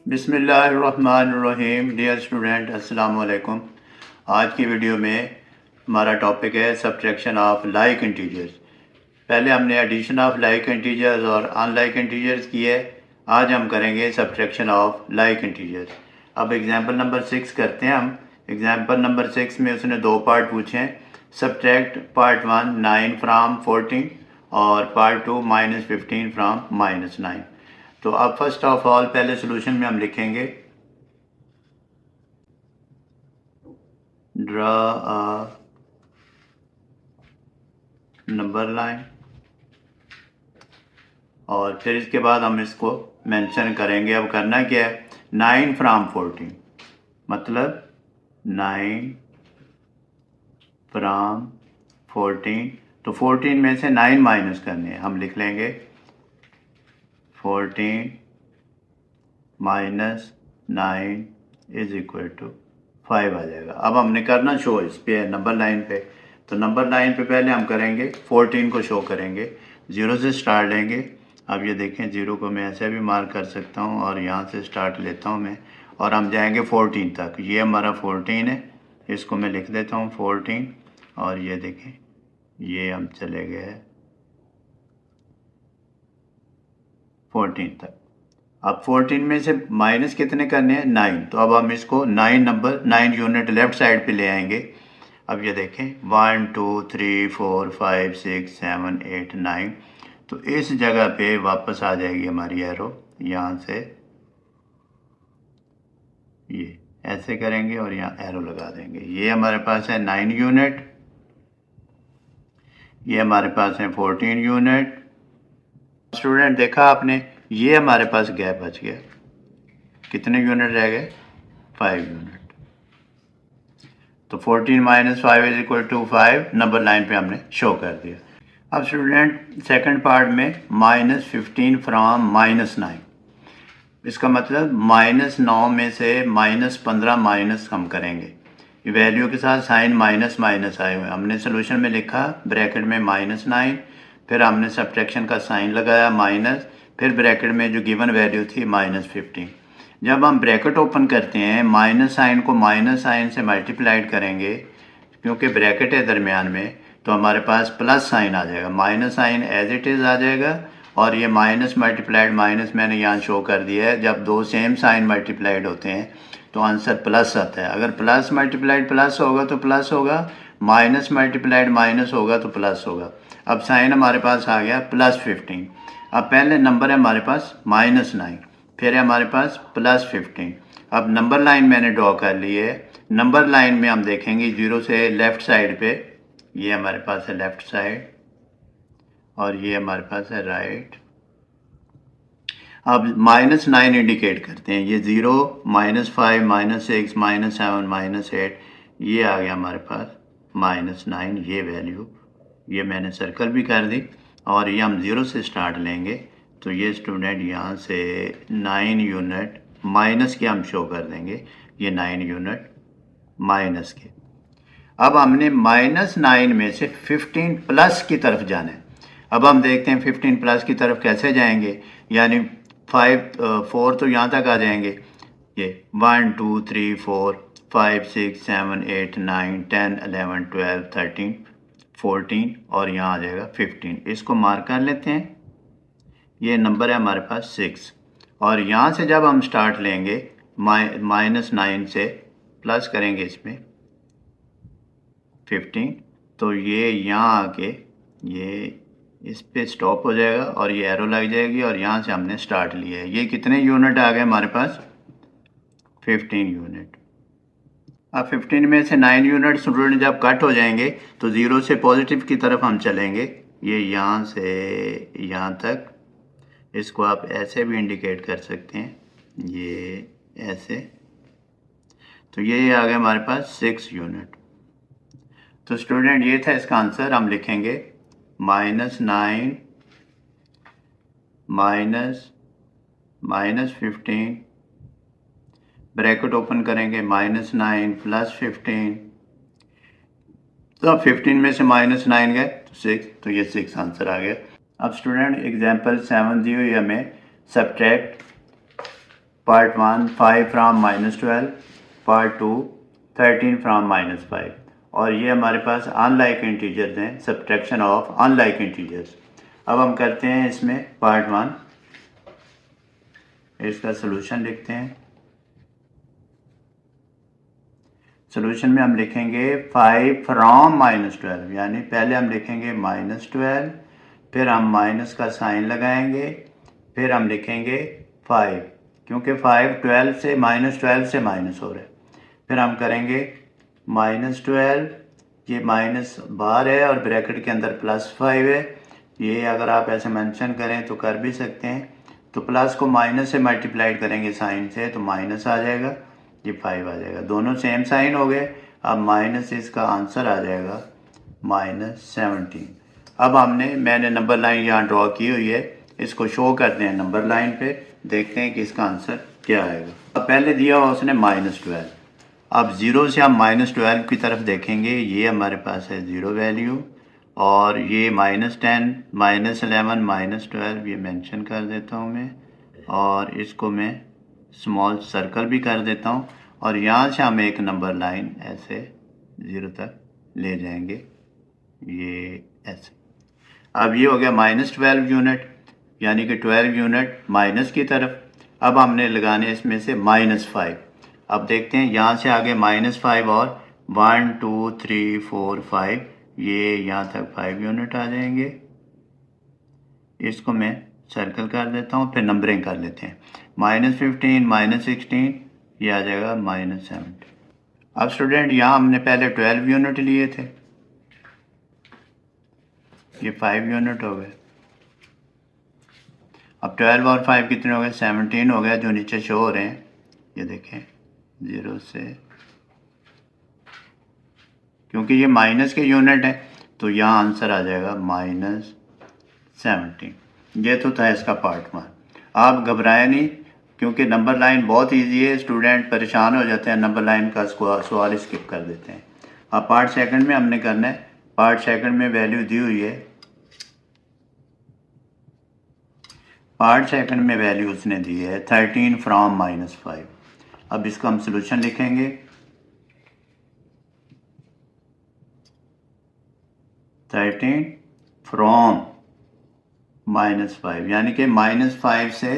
बिस्मिल्लाहिर्रहमानिर्रहीम। Dear student, अस्सलाम वालेकुम। आज की वीडियो में हमारा टॉपिक है सब्ट्रैक्शन ऑफ लाइक इंटीजर्स। पहले हमने एडिशन ऑफ लाइक इंटीजर्स और अनलाइक इंटीजर्स की है। आज हम करेंगे सब्ट्रैक्शन ऑफ लाइक इंटीजर्स। अब एग्जांपल नंबर 6 करते हैं हम। एग्जांपल नंबर 6 में उसने दो पार्ट पूछे हैं। सब्ट्रैक्ट पार्ट 1 9 फ्राम 14 और पार्ट 2 -15 फ्राम -9। तो अब फर्स्ट ऑफ ऑल पहले सोल्यूशन में हम लिखेंगे ड्रा अ नंबर लाइन, और फिर इसके बाद हम इसको मेंशन करेंगे। अब करना क्या है, 9 फ्राम 14 मतलब 9 फ्राम 14, तो 14 में से 9 माइनस करने हैं। हम लिख लेंगे 14 माइनस 9 इज इक्वल टू 5 आ जाएगा। अब हमने करना शो इस पे नंबर लाइन पे। तो नंबर लाइन पे पहले हम करेंगे 14 को शो करेंगे, 0 से स्टार्ट लेंगे। अब ये देखें, 0 को मैं ऐसे भी मार्क कर सकता हूँ और यहाँ से स्टार्ट लेता हूँ मैं, और हम जाएंगे 14 तक। ये हमारा 14 है, इसको मैं लिख देता हूँ 14। और ये देखें, ये हम चले गए 14 तक। अब 14 में से माइनस कितने करने हैं, 9। तो अब हम इसको 9 यूनिट लेफ्ट साइड पे ले आएंगे। अब ये देखें 1 2 3 4 5 6 7 8 9। तो इस जगह पे वापस आ जाएगी हमारी एरो। यहाँ से ये ऐसे करेंगे और यहाँ एरो लगा देंगे। ये हमारे पास है 9 यूनिट, ये हमारे पास है 14 यूनिट। स्टूडेंट देखा आपने, ये हमारे पास गैप बच गया। कितने यूनिट रह गए, 5 यूनिट। तो 14 minus 5 is equal to 5 number line पे हमने शो कर दिया। अब स्टूडेंट सेकंड पार्ट में -15 फ्राम -9, इसका मतलब -9 में से -15 माइनस हम करेंगे। वैल्यू के साथ साइन माइनस माइनस आए हुए, हमने सोल्यूशन में लिखा ब्रैकेट में -9, फिर हमने सब्ट्रैक्शन का साइन लगाया माइनस, फिर ब्रैकेट में जो गिवन वैल्यू थी -15। जब हम ब्रैकेट ओपन करते हैं, माइनस साइन को माइनस साइन से मल्टीप्लाइड करेंगे, क्योंकि ब्रैकेट है दरमियान में, तो हमारे पास प्लस साइन आ जाएगा। Minus sign as it is आ जाएगा, और ये माइनस मल्टीप्लाइड माइनस मैंने यहाँ शो कर दिया है। जब दो सेम साइन मल्टीप्लाइड होते हैं तो आंसर प्लस आता है। अगर प्लस मल्टीप्लाइड प्लस होगा तो प्लस होगा, माइनस मल्टीप्लाइड माइनस होगा तो प्लस होगा। अब साइन हमारे पास आ गया +15। अब पहले नंबर है हमारे पास -9, फिर है हमारे पास +15। अब नंबर लाइन मैंने ड्रॉ कर ली है। नंबर लाइन में हम देखेंगे 0 से लेफ़्ट साइड पे, ये हमारे पास है लेफ़्ट साइड और ये हमारे पास है राइट। अब -9 इंडिकेट करते हैं, ये 0 -5 -6 -7 -8, ये आ गया हमारे पास -9। ये वैल्यू ये मैंने सर्कल भी कर दी, और ये हम 0 से स्टार्ट लेंगे। तो ये स्टूडेंट यहाँ से 9 यूनिट माइनस के हम शो कर देंगे, ये 9 यूनिट माइनस के। अब हमने -9 में से 15 प्लस की तरफ जाना है। अब हम देखते हैं 15 प्लस की तरफ कैसे जाएंगे, यानी 4 तो यहाँ तक आ जाएंगे। ये 1 2 3 4 5 6 7 8 9 10 11 12 13 14, और यहाँ आ जाएगा 15। इसको मार्क कर लेते हैं। ये नंबर है हमारे पास 6, और यहाँ से जब हम स्टार्ट लेंगे -9 से प्लस करेंगे इसमें 15, तो ये यहाँ आके ये इस पे स्टॉप हो जाएगा और ये एरो लग जाएगी, और यहाँ से हमने स्टार्ट लिया है। ये कितने यूनिट आ गए हमारे पास, 15 यूनिट। अब 15 में से 9 यूनिट स्टूडेंट जब कट हो जाएंगे तो 0 से पॉजिटिव की तरफ हम चलेंगे। ये यहाँ से यहाँ तक, इसको आप ऐसे भी इंडिकेट कर सकते हैं, ये ऐसे। तो ये आ गया हमारे पास 6 यूनिट। तो स्टूडेंट ये था इसका आंसर। हम लिखेंगे -9 -15, ब्रैकेट ओपन करेंगे -9 +15। तो 15 में से -9 गए तो 6, तो ये 6 आंसर आ गया। अब स्टूडेंट एग्जाम्पल 7 दी हुई हमें subtract part 1 5 from -12, part 2 13 from -5। और ये हमारे पास अनलाइक इंटीजर्स हैं, सब्ट्रैक्शन ऑफ अनलाइक इंटीजर्स। अब हम करते हैं इसमें पार्ट 1, इसका सोल्यूशन लिखते हैं। सोल्यूशन में हम लिखेंगे 5 फ्रॉम -12, यानी पहले हम लिखेंगे -12, फिर हम माइनस का साइन लगाएंगे, फिर हम लिखेंगे 5, क्योंकि 5 12 से -12 से माइनस हो रहा है। फिर हम करेंगे -12, ये माइनस बाहर है और ब्रैकेट के अंदर +5 है। ये अगर आप ऐसे मेंशन करें तो कर भी सकते हैं। तो प्लस को माइनस से मल्टीप्लाइड करेंगे साइन से, तो माइनस आ जाएगा, ये 5 आ जाएगा। दोनों सेम साइन हो गए। अब माइनस से इसका आंसर आ जाएगा -17। अब मैंने नंबर लाइन यहाँ ड्रॉ की हुई है, इसको शो करते हैं नंबर लाइन पे, देखते हैं कि इसका आंसर क्या आएगा। अब पहले दिया हुआ उसने -12, अब 0 से हम -12 की तरफ देखेंगे। ये हमारे पास है 0 वैल्यू, और ये -10, -11, -12 ये मेंशन कर देता हूँ मैं, और इसको मैं स्मॉल सर्कल भी कर देता हूँ। और यहाँ से हम एक नंबर लाइन ऐसे 0 तक ले जाएंगे, ये ऐसे। अब ये हो गया -12 यूनिट, यानी कि 12 यूनिट माइनस की तरफ। अब हमने लगाने इसमें से -5। अब देखते हैं यहाँ से आगे -5 और 1 2 3 4 5, ये यहाँ तक 5 यूनिट आ जाएंगे। इसको मैं सर्कल कर देता हूँ, फिर नंबरिंग कर लेते हैं। -15, -16, ये आ जाएगा -70। अब स्टूडेंट यहाँ हमने पहले 12 यूनिट लिए थे, ये 5 यूनिट हो गए। अब 12 और 5 कितने हो गए? 17 हो गया, जो नीचे शो हो रहे हैं, ये देखें 0 से, क्योंकि ये माइनस के यूनिट है तो यहाँ आंसर आ जाएगा -17। ये तो था इसका पार्ट 1। आप घबराएं नहीं, क्योंकि नंबर लाइन बहुत इजी है, स्टूडेंट परेशान हो जाते हैं, नंबर लाइन का सवाल स्किप कर देते हैं। अब पार्ट सेकंड में हमने करना है। पार्ट सेकंड में वैल्यू दी हुई है, पार्ट सेकंड में वैल्यू उसने दी है 13 फ्रॉम -5। अब इसका हम सोल्यूशन लिखेंगे। 13 फ्रॉम -5, यानी कि -5 से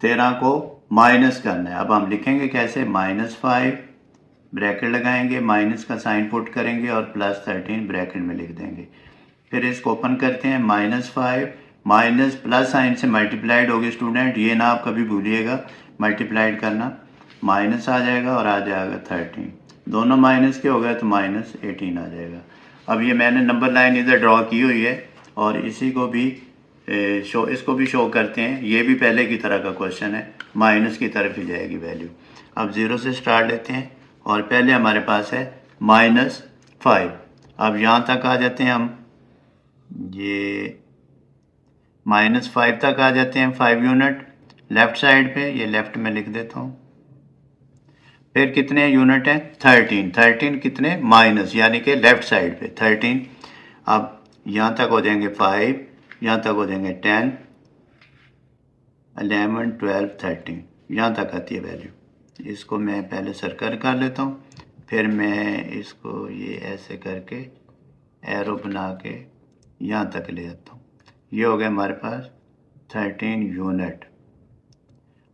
13 को माइनस करना है। अब हम लिखेंगे कैसे? -5 ब्रैकेट लगाएंगे, माइनस का साइन पुट करेंगे और +13 ब्रैकेट में लिख देंगे। फिर इसको ओपन करते हैं। -5 माइनस प्लस साइन से मल्टीप्लाइड होगी स्टूडेंट, ये ना आप कभी भूलिएगा मल्टीप्लाइड करना। माइनस आ जाएगा और आ जाएगा 13, दोनों माइनस के हो गए तो -18 आ जाएगा। अब ये मैंने नंबर लाइन इधर ड्रॉ की हुई है, और इसी को भी इसको भी शो करते हैं। ये भी पहले की तरह का क्वेश्चन है, माइनस की तरफ ही जाएगी वैल्यू। अब 0 से स्टार्ट लेते हैं, और पहले हमारे पास है -5। अब यहाँ तक आ जाते हैं हम, ये -5 तक आ जाते हैं, 5 यूनिट लेफ़्ट साइड पे, ये लेफ़्ट में लिख देता हूँ। फिर कितने यूनिट हैं? 13। 13 कितने? माइनस, यानी कि लेफ़्ट साइड पे 13। अब यहाँ तक हो जाएंगे 5, यहाँ तक हो जाएंगे 10, 11, 12, 13, यहाँ तक आती है वैल्यू। इसको मैं पहले सर्कल कर लेता हूँ, फिर मैं इसको ये ऐसे करके एरो बना के यहाँ तक ले आता हूँ। ये हो गया हमारे पास 13 यूनिट,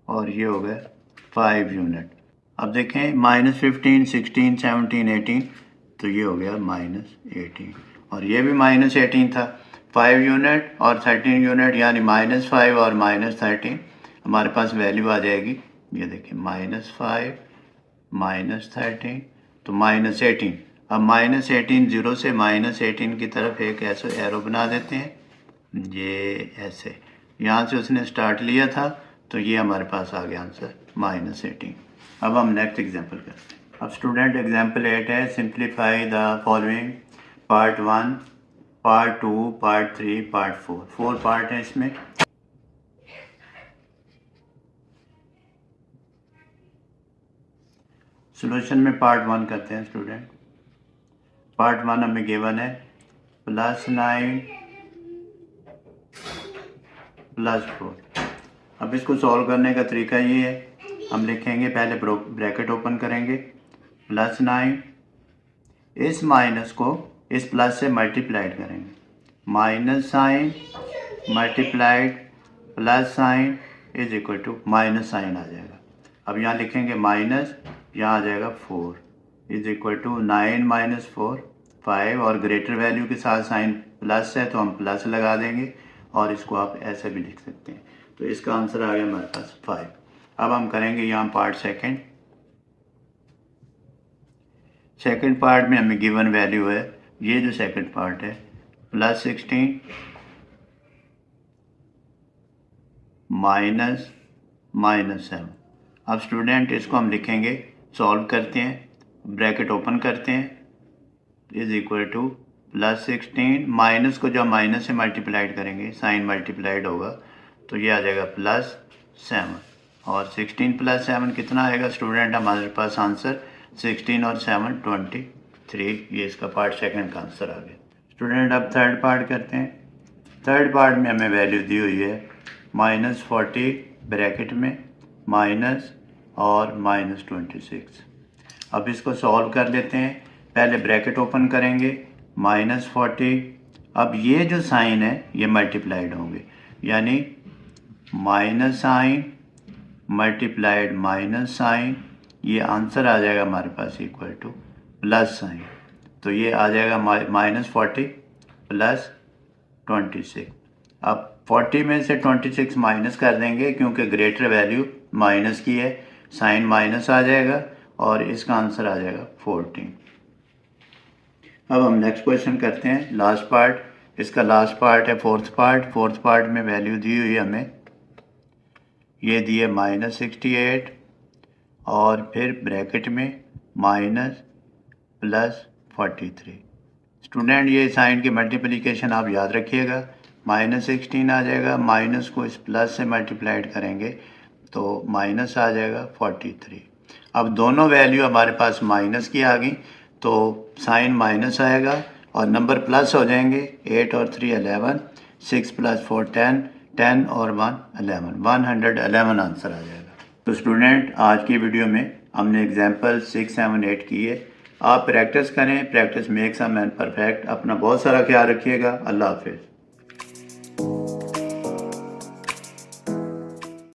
और ये हो गया 5 यूनिट। अब देखें -15, 16, 17, 18, तो ये हो गया -18, और ये भी -18 था। 5 यूनिट और 13 यूनिट, यानी -5 और -13 हमारे पास वैल्यू आ जाएगी। ये देखिए -5 -13 तो -18। अब -18, 0 से -18 की तरफ एक ऐसे एरो बना देते हैं, ये ऐसे। यहाँ से उसने स्टार्ट लिया था, तो ये हमारे पास आ गया आंसर -18। अब हम नेक्स्ट एग्जांपल करते हैं। अब स्टूडेंट एग्जांपल 8 है, simplify the following, part 1, part 2, part 3, part 4। 4 part हैं इसमें। सोल्यूशन में पार्ट 1 करते हैं स्टूडेंट। पार्ट 1 हमें गिवन है +9 +4। अब इसको सॉल्व करने का तरीका ये है, हम लिखेंगे पहले ब्रैकेट ओपन करेंगे, +9, इस माइनस को इस प्लस से मल्टीप्लाइड करेंगे, minus sign multiplied plus sign is equal to minus sign आ जाएगा। अब यहाँ लिखेंगे माइनस, यहाँ आ जाएगा 4 इज इक्वल टू 9 माइनस 4 5, और ग्रेटर वैल्यू के साथ साइन प्लस है तो हम प्लस लगा देंगे, और इसको आप ऐसे भी लिख सकते हैं। तो इसका आंसर आ गया हमारे पास 5। अब हम करेंगे यहाँ पार्ट सेकंड पार्ट में हमें गिवन वैल्यू है, ये जो सेकंड पार्ट है +16 -7। अब स्टूडेंट इसको हम लिखेंगे, सॉल्व करते हैं, ब्रैकेट ओपन करते हैं, इज इक्वल टू +16, माइनस को जब माइनस से मल्टीप्लाइड करेंगे साइन मल्टीप्लाइड होगा तो ये आ जाएगा +7, और 16 + 7 कितना आएगा स्टूडेंट, हमारे पास आंसर 16 और 7 23, ये इसका पार्ट सेकंड का आंसर आ गया। स्टूडेंट अब थर्ड पार्ट करते हैं। थर्ड पार्ट में हमें वैल्यू दी हुई है -40 ब्रैकेट में माइनस और -26। अब इसको सॉल्व कर लेते हैं, पहले ब्रैकेट ओपन करेंगे, -40, अब ये जो साइन है ये मल्टीप्लाइड होंगे, यानी minus sign multiplied minus sign, ये आंसर आ जाएगा हमारे पास इक्वल टू प्लस साइन, तो ये आ जाएगा -40 + 26। अब 40 में से 26 माइनस कर देंगे क्योंकि ग्रेटर वैल्यू माइनस की है, साइन माइनस आ जाएगा और इसका आंसर आ जाएगा 14। अब हम नेक्स्ट क्वेश्चन करते हैं, लास्ट पार्ट, इसका लास्ट पार्ट है फोर्थ पार्ट में वैल्यू दी हुई है हमें, ये दी है -68 और फिर ब्रैकेट में -+43। स्टूडेंट ये साइन की मल्टीप्लिकेशन आप याद रखिएगा, -16 आ जाएगा, माइनस को इस प्लस से मल्टीप्लाइड करेंगे तो माइनस आ जाएगा 43। अब दोनों वैल्यू हमारे पास माइनस की आ गई तो साइन माइनस आएगा और नंबर प्लस हो जाएंगे, 8 और 3 11, 6 + 4 10, 10 और 1 11, 111 आंसर आ जाएगा। तो स्टूडेंट आज की वीडियो में हमने एग्जाम्पल 6, 7, 8 की है। आप प्रैक्टिस करें, practice makes a man perfect. अपना बहुत सारा ख्याल रखिएगा। अल्लाह हाफिज़।